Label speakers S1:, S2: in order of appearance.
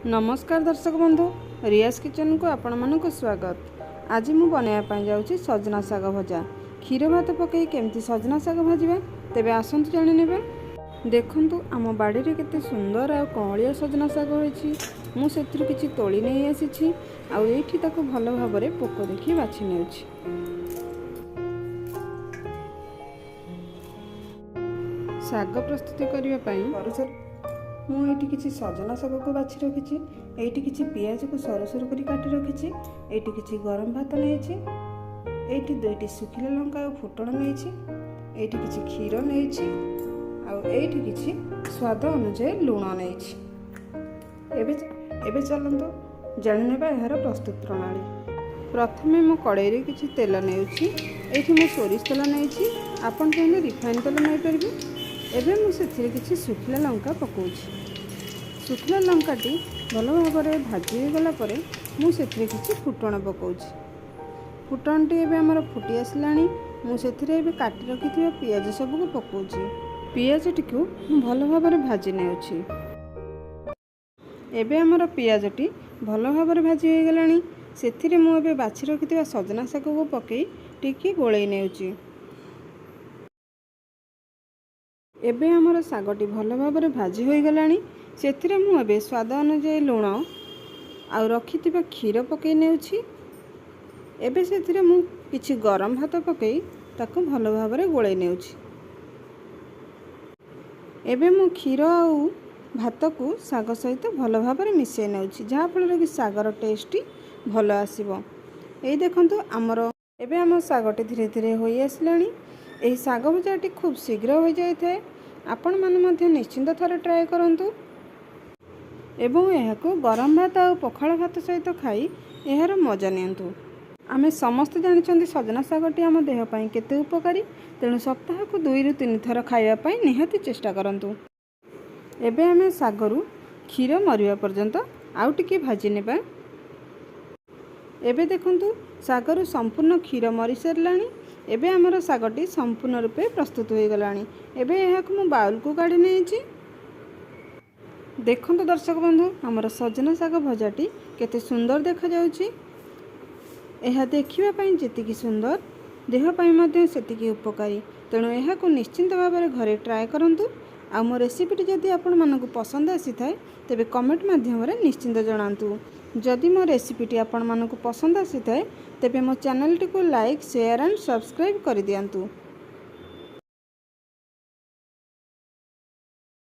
S1: नमस्कार दर्शक बंधु, रियास किचन को आपण मानक स्वागत। आज मु बनाइबा जाऊँगी सजना साग भजा। क्षीर भात पकई केमती सजना साग भाजवा तेबे आसंतु जानि नेबे। देखंतु आम बाड़ी रे केते सुंदर आ कौलिया सजना साग होईछि। मु सेथिरु किछि तोली नै आसीछि आ एठी ताको भलो भाबरे पोक देखि बाछि नेउछि। साग प्रस्तुत करबा पई मुझे किसी सजना साग को बाछि रखी। एटी किसी पियाज को सर सर कर काटी रखी। एटी किसी गरम भात नहीं। एटी दुईटी सुखिला लंका और फुटण नहीं। एटी किसी क्षीर नहीं। आठी किसी स्वाद अनुसार लुण नहीं। एबे चलते जाने यार प्रस्तुत प्रणाली। प्रथमे मु कड़ाई रे किसी तेल नेउछि। एठी मु सोरिष तेल नहीं। आपन चाहे रिफाइन तेल नहीं पारे। एबे मु सेथिरे किछि सुखिला लंका पकाउछि। सुखिला लंकाटी भल भाव में भाजी हो गला परे मु सेथिरे किछि फुटण पकाउछि। फुटणटी एबे हमर फुटी आसलानी। मु सेथिरे एबे काटी रखिथिबा पियाज सब को पकाउछि। पियाजटी को मु भल भाव में भाजी नेउछि। एबे हमर पियाजटी भल भाव में भाजी हो गलानी। सेथिरे मु एबे बाछि रखिथिबा सजना शाक को पकई टिकी गोळेई नेउछि। एबे हमर सागटी भल भाव में भाजी हो गलानी। सेथिरे मु एबे स्वाद अनुसार लुण आ रखिथिबा क्षीर पकई नेउछि। एबे सेथिरे मु किछि गरम भात पकई ताको भल भाव में गोळेई नेउछि। एबे मु क्षीर आ भात को साग सहित भल भाव में मिसई नेउछि, जहा फल कि सागर टेस्टी भल आसीबो। एई देखंतु आमर एबे आम सागटी धीरे धीरे होई आसलानी। एही साग भजाटी खूब शीघ्र हो जाए थाए। आपण माने मध्य निश्चिंत थरे ट्राए करंतु एवं एहाको गरम भात और पखाल भात सहित खाई यार मजा नियंतु। आमे समस्त जानिछंती सजना सागटी आम देह पई केते उपकारी। तेणु सप्ताह को 2 ରୁ 3 थर खाइबा पई निहाती चेष्टा करंतु। एबे आमे सागरु क्षीर मरिबा पर्यंत आउ टिके भाजी नेबा। एबे देखंतु सागरु संपूर्ण क्षीर मरि सरलानी। एबे आमर सागटी संपूर्ण रूपे प्रस्तुत हो गलानी। एबे एहाको मु बाउल को काढी नेछि। देखंतु दर्शक बंधु, आमर सजना साग भजाटी केते सुंदर देखा जाउछि। एहा देखिबा पई जेतिकी सुंदर देह पई मध्ये सेतिकी उपकारी। तेणु एहाको निश्चिंत भाव में घरे ट्राए करंतु। आ मो रेसिपीटी जदि आपण मानकु पसंद आसी थाए तेबे कमेंट माध्यम रे निश्चिंत जणांतु। जदि मो रेसिपीटी आपण मानकु पसंद आसी थाए तेबे मो चैनल टी को लाइक शेयर एंड सब्सक्राइब कर दियंतु।